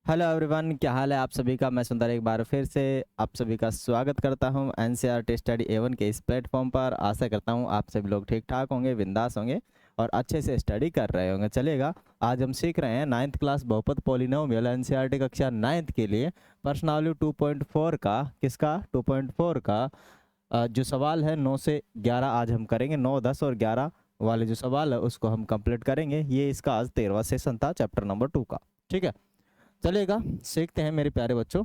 Hello everyone, क्या हाल है आप सभी का। मैं सुंदर एक बार फिर से आप सभी का स्वागत करता हूं एनसीईआरटी स्टडी A1 के इस प्लेटफॉर्म पर। आशा करता हूं आप सभी लोग ठीक ठाक होंगे, बिंदास होंगे और अच्छे से स्टडी कर रहे होंगे। चलेगा, आज हम सीख रहे हैं 9th क्लास बहुपद पॉलिनोमियल एनसीईआरटी कक्षा 9th के लिए प्रश्नावली 2.4 का। किसका 2.4 का जो सवाल है 9 से 11 आज हम करेंगे। 9, 10 और 11 वाले जो सवाल है उसको हम कंप्लीट करेंगे। ये इसका आज 13वां सेशन था चैप्टर नंबर 2 का। ठीक है, चलेगा, सीखते हैं मेरे प्यारे बच्चों।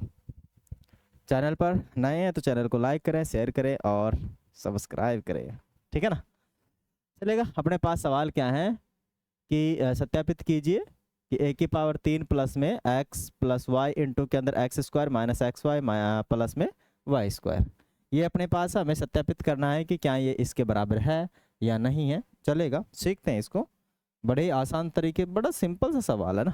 चैनल पर नए हैं तो चैनल को लाइक करें, शेयर करें और सब्सक्राइब करें। ठीक है ना। चलेगा, अपने पास सवाल क्या है कि सत्यापित कीजिए कि a की पावर 3 प्लस में x प्लस वाई इंटू के अंदर x square minus x y plus में वाई स्क्वायर। ये अपने पास हमें सत्यापित करना है कि क्या ये इसके बराबर है या नहीं है। चलेगा, सीखते हैं इसको। बड़े ही आसान तरीके, बड़ा सिंपल सा सवाल है ना।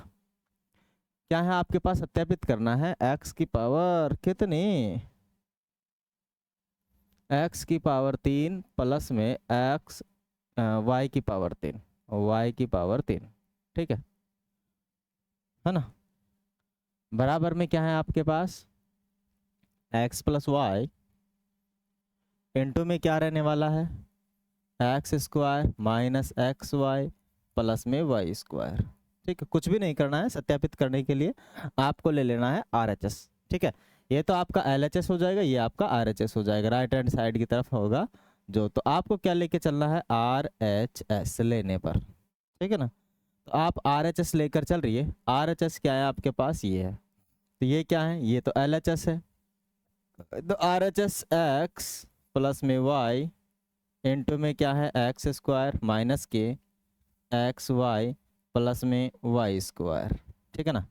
क्या है आपके पास सत्यापित करना है x की पावर कितनी, x की पावर 3 प्लस में x y की पावर 3, y की पावर 3। ठीक है ना। बराबर में क्या है आपके पास x प्लस वाई इंटू में क्या रहने वाला है x square minus x y plus में वाई स्क्वायर। ठीक है, कुछ भी नहीं करना है सत्यापित करने के लिए, आपको ले लेना है RHS। ठीक है, ये तो आपका LHS हो जाएगा, ये आपका RHS हो जाएगा, राइट हैंड साइड की तरफ होगा जो। तो आपको क्या लेके चलना है RHS लेने पर। ठीक है ना, तो आप RHS लेकर चल रही है। RHS क्या है आपके पास, ये है। तो ये क्या है, ये तो LHS है। तो RHS x प्लस में y इंटू में क्या है एक्स स्क्वायर माइनस के एक्स वाई प्लस में वाई स्क्वायर। ठीक है ना।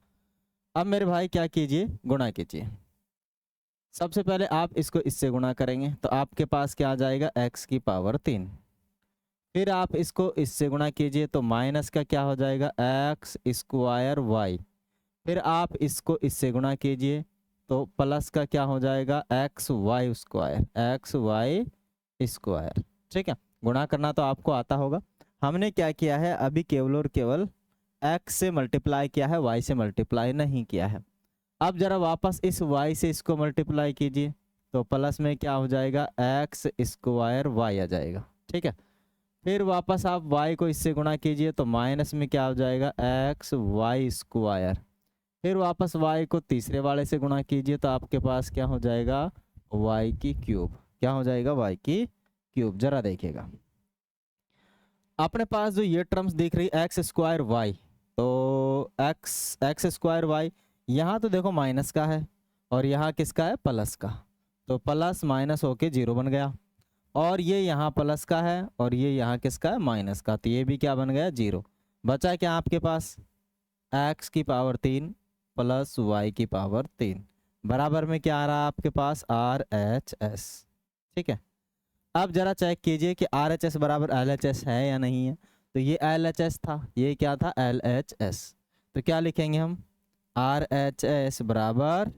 अब मेरे भाई क्या कीजिए, गुणा कीजिए। सबसे पहले आप इसको इससे गुणा करेंगे तो आपके पास क्या आ जाएगा x की पावर 3। फिर आप इसको इससे गुणा कीजिए तो माइनस का क्या हो जाएगा एक्स स्क्वायर वाई। फिर आप इसको इससे गुणा कीजिए तो प्लस का क्या हो जाएगा x y square, x y square. ठीक है, गुणा करना तो आपको आता होगा। हमने क्या किया है अभी, केवल और केवल x से मल्टीप्लाई किया है, y से मल्टीप्लाई नहीं किया है। अब जरा वापस इस y से इसको मल्टीप्लाई कीजिए तो प्लस में क्या हो जाएगा एक्स स्क्वायर वाई आ जाएगा। ठीक है, फिर वापस आप y को इससे गुणा कीजिए तो माइनस में क्या हो जाएगा एक्स वाई स्क्वायर। फिर वापस y को तीसरे वाले से गुणा कीजिए तो आपके पास क्या हो जाएगा y की क्यूब। क्या हो जाएगा y की क्यूब। जरा देखिएगा अपने पास जो ये टर्म्स दिख रही एक्स स्क्वायर वाई, तो एक्स स्क्वायर वाई यहाँ तो देखो माइनस का है और यहाँ किसका है प्लस का। तो प्लस माइनस होके 0 बन गया और ये यहाँ प्लस का है और ये यहाँ किसका है माइनस का, तो ये भी क्या बन गया 0। बचा क्या आपके पास एक्स की पावर 3 प्लस वाई की पावर 3 बराबर में क्या आ रहा है आपके पास RHS। ठीक है, अब जरा चेक कीजिए कि RHS बराबर LHS है या नहीं है। तो ये LHS था, ये क्या था LHS। तो क्या लिखेंगे हम RHS बराबर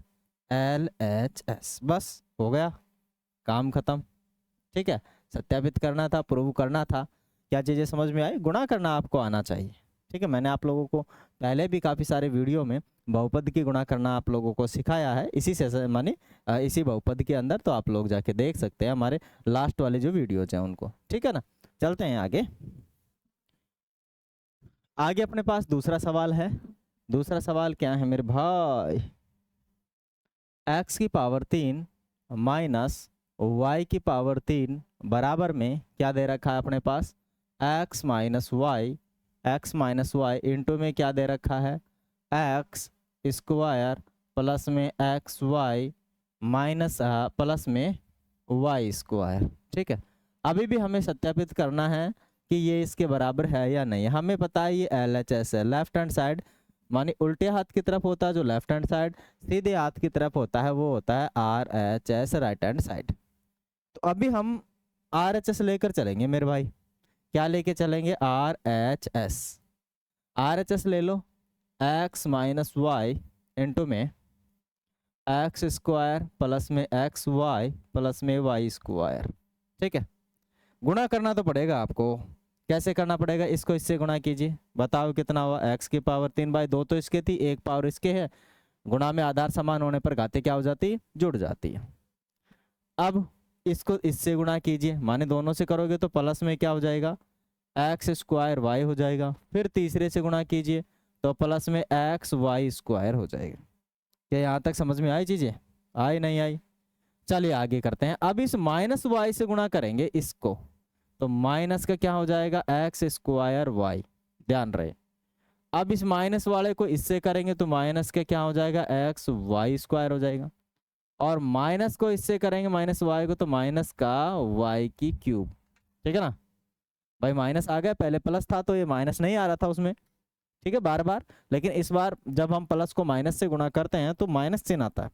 LHS। बस हो गया, काम खत्म। ठीक है, सत्यापित करना था, प्रूव करना था। क्या चीज़ें समझ में आई, गुणा करना आपको आना चाहिए। ठीक है, मैंने आप लोगों को पहले भी काफ़ी सारे वीडियो में बहुपद की गुणा करना आप लोगों को सिखाया है, इसी से माने इसी बहुपद के अंदर। तो आप लोग जाके देख सकते हैं हमारे लास्ट वाले जो वीडियोज हैं उनको। ठीक है ना, चलते हैं आगे। आगे अपने पास दूसरा सवाल है। दूसरा सवाल क्या है मेरे भाई, एक्स की पावर 3 माइनस वाई की पावर 3 बराबर में क्या दे रखा है अपने पास एक्स माइनस वाई इंटू में क्या दे रखा है एक्स स्क्वायर प्लस में एक्स वाई माइनस प्लस में वाई स्क्वायर। ठीक है, अभी भी हमें सत्यापित करना है कि ये इसके बराबर है या नहीं। हमें पता है ये LHS है, लेफ्ट हैंड साइड माने उल्टे हाथ की तरफ होता है जो लेफ्ट हैंड साइड, सीधे हाथ की तरफ होता है वो होता है RHS राइट हैंड साइड। तो अभी हम RHS लेकर चलेंगे मेरे भाई। क्या लेके चलेंगे RHS। RHS ले लो एक्स माइनस वाई इंटू में एक्स स्क्वायर प्लस में एक्स वाई प्लस में वाई स्क्वायर। ठीक है, गुणा करना तो पड़ेगा आपको। कैसे करना पड़ेगा, इसको इससे गुणा कीजिए, बताओ कितना हुआ एक्स की पावर 3/2 तो इसके थी, एक पावर इसके है गुणा में आधार समान होने पर घाते क्या हो जाती है, जुड़ जाती है। अब इसको इससे गुणा कीजिए, माने दोनों से करोगे तो प्लस में क्या हो जाएगा, एक्स स्क्वायर वाई हो जाएगा। फिर तीसरे से गुणा कीजिए तो प्लस में एक्स वाई स्क्वायर हो जाएगा। क्या यहाँ तक समझ में आई चीजें, आई नहीं आई? चलिए आगे करते हैं। अब इस माइनस वाई से गुणा करेंगे इसको, तो माइनस का क्या हो जाएगा, एक्स स्क्वायर वाई, ध्यान रहे। अब इस माइनस वाले को इससे करेंगे तो माइनस का क्या हो जाएगा, एक्स वाई स्क्वायर हो जाएगा। और माइनस को इससे करेंगे माइनस वाई को, तो माइनस का वाई की क्यूब। ठीक है ना भाई, माइनस आ गया, पहले प्लस था तो ये माइनस नहीं आ रहा था उसमें, ठीक है, बार बार। लेकिन इस बार जब हम प्लस को माइनस से गुणा करते हैं तो माइनस चिन्ह आता है,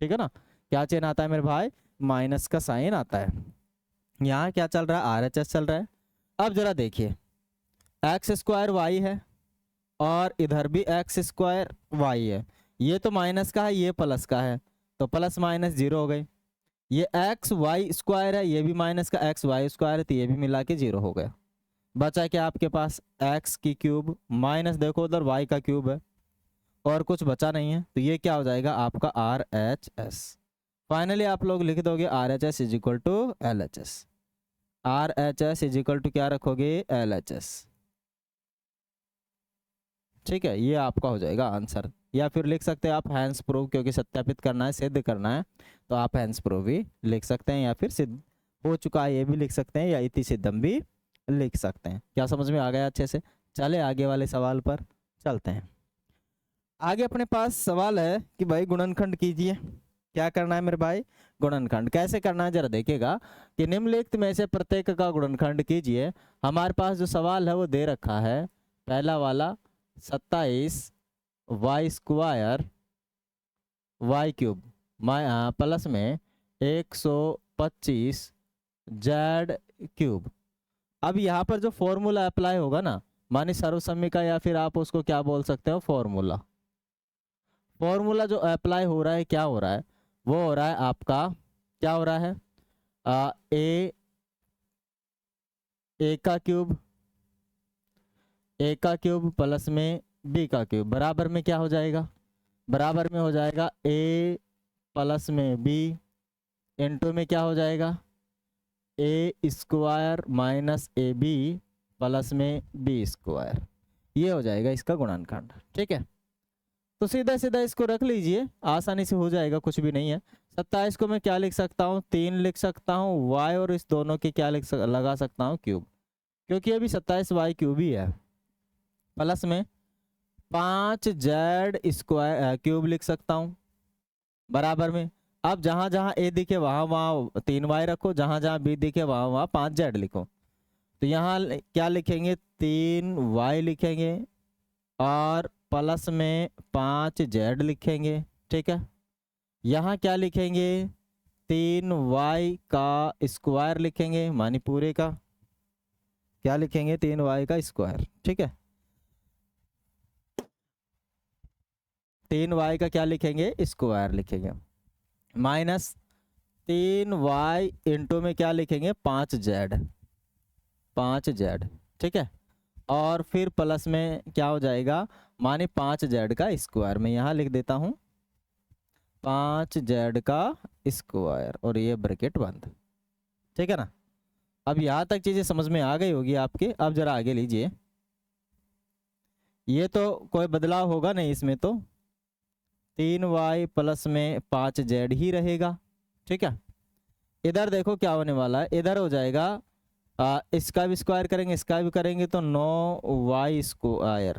ठीक है ना। क्या चिन्ह आता है मेरे भाई, माइनस का साइन आता है। यहाँ क्या चल रहा है, आरएचएस चल रहा है। अब जरा देखिए, एक्स स्क्वायर वाई है और इधर भी एक्स स्क्वायर वाई है। ये तो माइनस का है, ये प्लस का है, तो प्लस माइनस जीरो हो गए। ये एक्स वाई स्क्वायर है, ये भी माइनस का एक्स वाई स्क्वायर है, तो ये भी मिला के जीरो हो गया। बचा क्या आपके पास, एक्स की क्यूब माइनस देखो उधर वाई का क्यूब है, और कुछ बचा नहीं है, तो ये क्या हो जाएगा आपका आर एच एस। फाइनली आप लोग लिख दोगे R H S is equal to L H S. R H S is equal to क्या रखोगे, एल एच एस। ठीक है, ये आपका हो जाएगा आंसर। या फिर लिख सकते हैं आप हैंस प्रूव, क्योंकि सत्यापित करना है, सिद्ध करना है, तो आप हैंस प्रूव भी लिख सकते हैं, या फिर सिद्ध हो चुका है ये भी लिख सकते हैं, या इति सिद्धम भी लिख सकते हैं। क्या समझ में आ गया अच्छे से? चले आगे वाले सवाल पर चलते हैं। आगे अपने पास सवाल है कि भाई गुणनखंड कीजिए। क्या करना है मेरे भाई, गुणनखंड कैसे करना है जरा देखिएगा कि निम्नलिखित में से प्रत्येक का गुणनखंड कीजिए। हमारे पास जो सवाल है वो दे रखा है, पहला वाला 27 y square y cube plus में 125 जेड क्यूब। अब यहाँ पर जो फॉर्मूला अप्लाई होगा ना, मानी सर्वसम्मिका, या फिर आप उसको क्या बोल सकते हो, फॉर्मूला। फॉर्मूला जो अप्लाई हो रहा है, क्या हो रहा है, वो हो रहा है आपका, क्या हो रहा है, ए का क्यूब प्लस में बी का क्यूब बराबर में क्या हो जाएगा, बराबर में हो जाएगा ए प्लस में बी इंटू में क्या हो जाएगा, A square minus A B plus में बी स्क्वायर। ये हो जाएगा इसका गुणनखंड। ठीक है, तो सीधा सीधा इसको रख लीजिए, आसानी से हो जाएगा, कुछ भी नहीं है। 27 को मैं क्या लिख सकता हूँ, 3 लिख सकता हूँ y, और इस दोनों के क्या लगा सकता हूँ, क्यूब, क्योंकि अभी 27 वाई क्यूब ही है। प्लस में 5 जेड स्क्वायर क्यूब लिख सकता हूँ बराबर में। अब जहां जहां ए दिखे वहां वहां 3 वाई रखो, जहां जहां बी दिखे वहां वहां 5 जेड लिखो। तो यहाँ क्या लिखेंगे, 3 वाई लिखेंगे और प्लस में 5 जेड लिखेंगे। ठीक है, यहाँ क्या लिखेंगे, 3 वाई का स्क्वायर लिखेंगे, मानी पूरे का क्या लिखेंगे, 3 वाई का स्क्वायर। ठीक है, 3 वाई का क्या लिखेंगे, स्क्वायर लिखेंगे, माइनस 3 वाई इंटू में क्या लिखेंगे, 5 जेड। ठीक है, और फिर प्लस में क्या हो जाएगा, माने 5 जेड का स्क्वायर। मैं यहाँ लिख देता हूँ 5 जेड का स्क्वायर, और ये ब्रैकेट बंद। ठीक है ना, अब यहाँ तक चीजें समझ में आ गई होगी आपके। अब जरा आगे लीजिए, ये तो कोई बदलाव होगा नहीं इसमें, तो 3 वाई प्लस में 5 जेड ही रहेगा। ठीक है, इधर देखो क्या होने वाला है, इधर हो जाएगा इसका भी स्क्वायर करेंगे, इसका भी करेंगे, तो 9 वाई स्क्वायर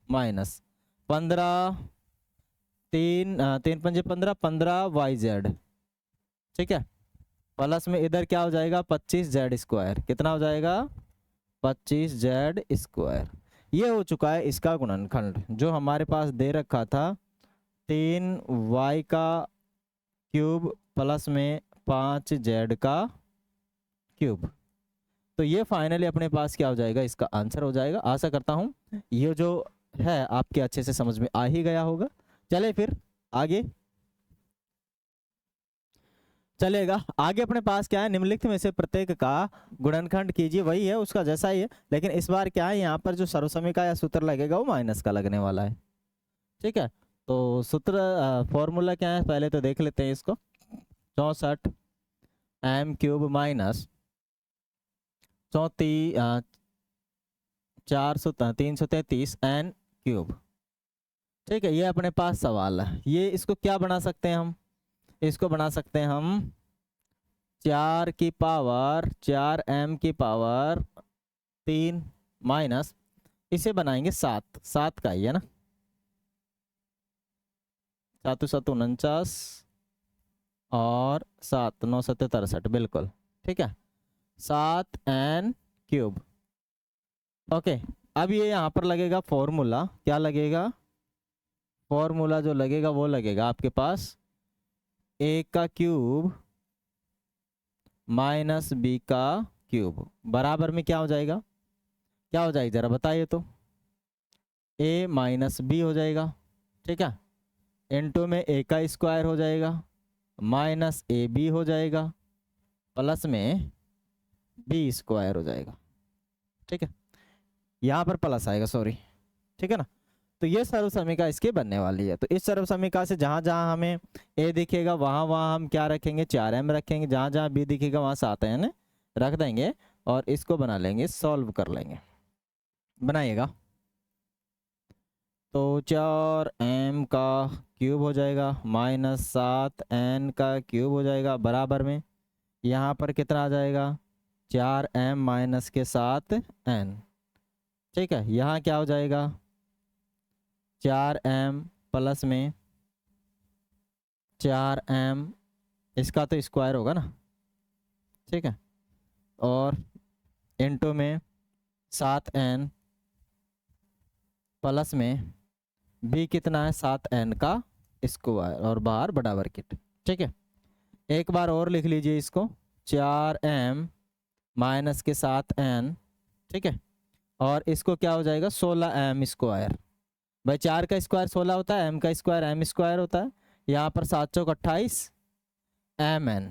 माइनस 15, 3 पंजे 15, 15 वाई जेड। ठीक है, प्लस में इधर क्या हो जाएगा, 25 जेड स्क्वायर। कितना हो जाएगा, 25 जेड स्क्वायर। ये हो चुका है इसका गुणनखंड, जो हमारे पास दे रखा था 3 वाई का क्यूब प्लस में 5 जेड का क्यूब। तो ये फाइनली अपने पास क्या हो जाएगा, इसका आंसर हो जाएगा। आशा करता हूँ ये जो है आपके अच्छे से समझ में आ ही गया होगा। चले फिर आगे चलेगा। आगे अपने पास क्या है, निम्नलिखित में से प्रत्येक का गुणनखंड कीजिए। वही है, उसका जैसा ही है, लेकिन इस बार क्या है, यहाँ पर जो सर्वसम्मिका या सूत्र लगेगा वो माइनस का लगने वाला है। ठीक है, तो सूत्र फॉर्मूला क्या है पहले तो देख लेते हैं इसको। 64 m cube minus 333 n cube. ठीक है, ये अपने पास सवाल है। ये इसको क्या बना सकते हैं हम, इसको बना सकते हैं हम 4 की पावर 4m की पावर 3 माइनस इसे बनाएंगे 7 का ही है ना, 7 7 49 और 7 9 7 63 बिल्कुल ठीक है, 7n क्यूब। ओके, अब ये यहाँ पर लगेगा फॉर्मूला, क्या लगेगा फॉर्मूला जो लगेगा वो लगेगा आपके पास a का क्यूब माइनस b का क्यूब बराबर में क्या हो जाएगा, क्या हो जाएगा जरा बताइए तो, a माइनस b हो जाएगा। ठीक है, इनटू में a का स्क्वायर हो जाएगा माइनस ए बी हो जाएगा प्लस में बी स्क्वायर हो जाएगा। ठीक है, यहाँ पर प्लस आएगा सॉरी। ठीक है ना, तो ये सर्वसमीका इसकी बनने वाली है। तो इस सर्वसमीका से जहाँ जहाँ हमें ए दिखेगा वहाँ वहाँ हम क्या रखेंगे 4m रखेंगे, जहाँ जहाँ बी दिखेगा वहाँ 7n रख देंगे और इसको बना लेंगे, सॉल्व कर लेंगे। बनाइएगा तो 4m का क्यूब हो जाएगा माइनस 7n का क्यूब हो जाएगा बराबर में यहाँ पर कितना आ जाएगा 4m माइनस के 7n। ठीक है, यहाँ क्या हो जाएगा 4m प्लस में 4m, इसका तो स्क्वायर होगा ना। ठीक है, और इनटू में 7n प्लस में b कितना है 7n का स्क्वायर और बाहर बड़ा ब्रैकेट। ठीक है, एक बार और लिख लीजिए इसको 4m माइनस के 7n। ठीक है, और इसको क्या हो जाएगा 16m स्क्वायर। भाई 4 का स्क्वायर 16 होता है, m का स्क्वायर m स्क्वायर होता है, यहाँ पर 7 चौक 28 mn।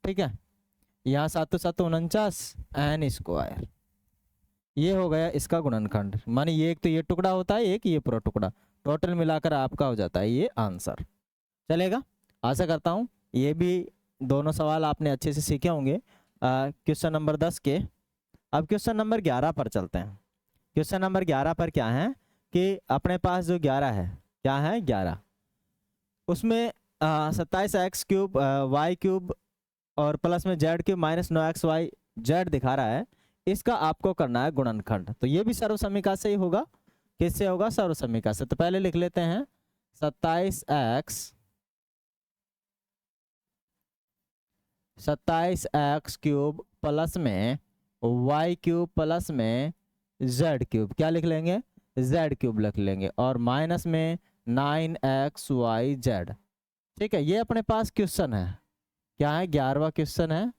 ठीक है, यहाँ 7 7 49 n स्क्वायर। ये हो गया इसका गुणनखंड, माने ये एक तो ये टुकड़ा होता है, एक ये पूरा टुकड़ा, टोटल मिलाकर आपका हो जाता है ये आंसर। चलेगा, आशा करता हूँ ये भी दोनों सवाल आपने अच्छे से सीखे होंगे क्वेश्चन नंबर 10 के। अब क्वेश्चन नंबर 11 पर चलते हैं। क्वेश्चन नंबर 11 पर क्या है कि अपने पास जो 11 है, क्या है 11, उसमें 27x क्यूब वाई क्यूब और प्लस में Z cube minus 9xy Z दिखा रहा है, इसका आपको करना है गुणनखंड। तो ये भी सर्वसमीका से ही होगा, किससे होगा सर्वसमीका से। तो पहले लिख लेते हैं 27x क्यूब प्लस में वाई क्यूब प्लस में जेड क्यूब, क्या लिख लेंगे जेड क्यूब लिख लेंगे, और माइनस में 9xy जेड। ठीक है, ये अपने पास क्वेश्चन है, क्या है 11वां क्वेश्चन है।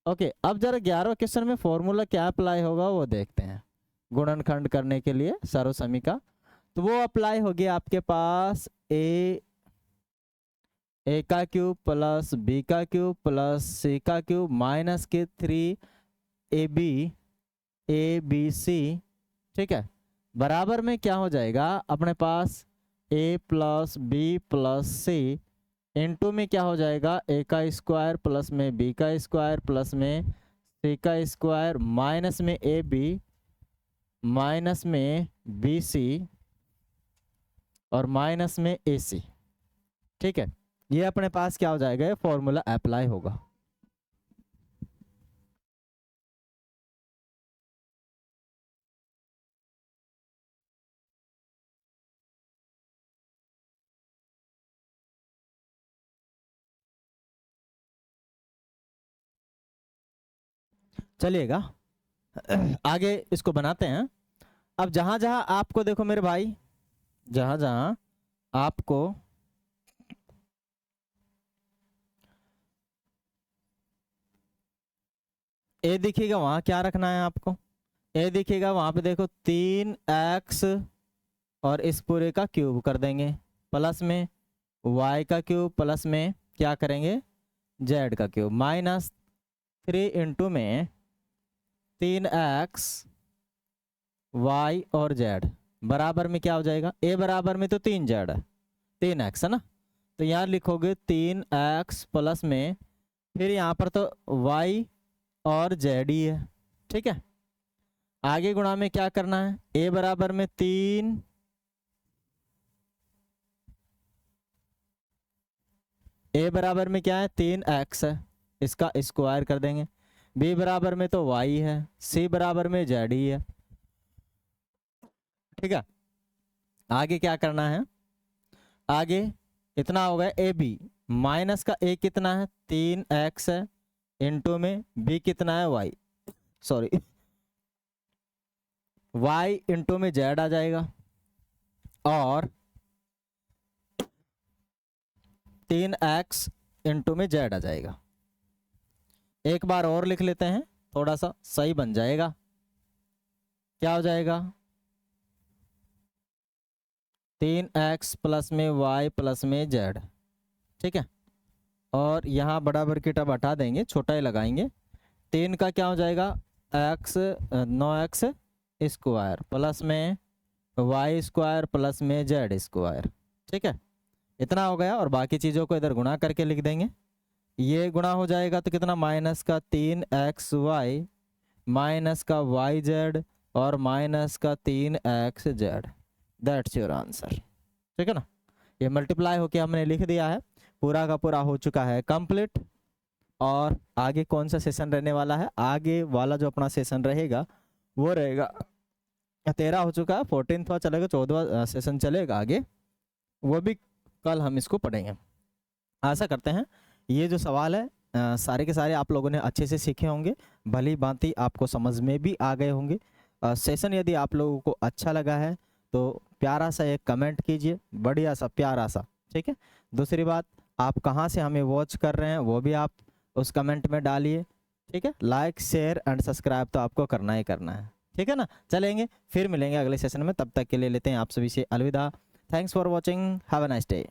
ओके, अब जरा 11वां क्वेश्चन में फॉर्मूला क्या अप्लाई होगा वो देखते हैं गुणनखंड करने के लिए सर्वसमीका। तो वो अप्लाई होगी आपके पास ए का क्यूब प्लस बी का क्यूब प्लस सी का क्यूब माइनस के 3ab ठीक है, बराबर में क्या हो जाएगा अपने पास a plus b plus c, into में क्या हो जाएगा a का स्क्वायर प्लस में b का स्क्वायर प्लस में c का स्क्वायर माइनस में ab माइनस में bc और माइनस में ac। ठीक है, ये अपने पास क्या हो जाएगा, ये फॉर्मूला अप्लाई होगा। चलिएगा आगे इसको बनाते हैं। अब जहां जहां आपको देखो मेरे भाई, जहां जहां आपको ए दिखेगा वहां क्या रखना है आपको, ए दिखेगा वहां पे देखो 3x और इस पूरे का क्यूब कर देंगे प्लस में y का क्यूब प्लस में क्या करेंगे z का क्यूब माइनस 3 इंटू में 3x y और z। बराबर में क्या हो जाएगा, ए बराबर में तो 3z है, 3x है ना, तो यहाँ लिखोगे 3x प्लस में फिर यहाँ पर तो y और z ही है, ठीक है। आगे गुणा में क्या करना है, a बराबर में 3 a बराबर में क्या है 3x है, इसका स्क्वायर कर देंगे, b बराबर में तो y है, c बराबर में z ही है, ठीक है। आगे क्या करना है, आगे इतना हो गया ए बी, माइनस का ए कितना है 3x है, इंटू में b कितना है y, सॉरी y इंटू में z आ जाएगा, और 3x इंटू में z आ जाएगा। एक बार और लिख लेते हैं, थोड़ा सा सही बन जाएगा। क्या हो जाएगा, 3x प्लस में y प्लस में z, ठीक है। और यहाँ बराबर की टर्म हटा देंगे, छोटा ही लगाएंगे। 3 का क्या हो जाएगा x 9x स्क्वायर प्लस में y स्क्वायर प्लस में z स्क्वायर, ठीक है। इतना हो गया, और बाकी चीज़ों को इधर गुणा करके लिख देंगे। ये गुणा हो जाएगा तो कितना, माइनस का 3xy माइनस का yz और माइनस का 3xz, दैट्स योर आंसर, ठीक है ना। ये मल्टीप्लाई होके हमने लिख दिया है, पूरा का पूरा हो चुका है कंप्लीट। और आगे कौन सा सेशन रहने वाला है, आगे वाला जो अपना सेशन रहेगा वो रहेगा 13 हो चुका है, 14वां चलेगा, 14वां सेशन चलेगा आगे, वो भी कल हम इसको पढ़ेंगे। आशा करते हैं ये जो सवाल है सारे के सारे आप लोगों ने अच्छे से सीखे होंगे, भली भांति आपको समझ में भी आ गए होंगे। सेशन यदि आप लोगों को अच्छा लगा है तो प्यारा सा एक कमेंट कीजिए, बढ़िया सा प्यारा सा, ठीक है। दूसरी बात, आप कहाँ से हमें वॉच कर रहे हैं वो भी आप उस कमेंट में डालिए, ठीक है। लाइक शेयर एंड सब्सक्राइब तो आपको करना ही करना है, ठीक है ना। चलेंगे फिर मिलेंगे अगले सेशन में, तब तक के लिए लेते हैं आप सभी से अलविदा। Thanks for watching, have a nice day.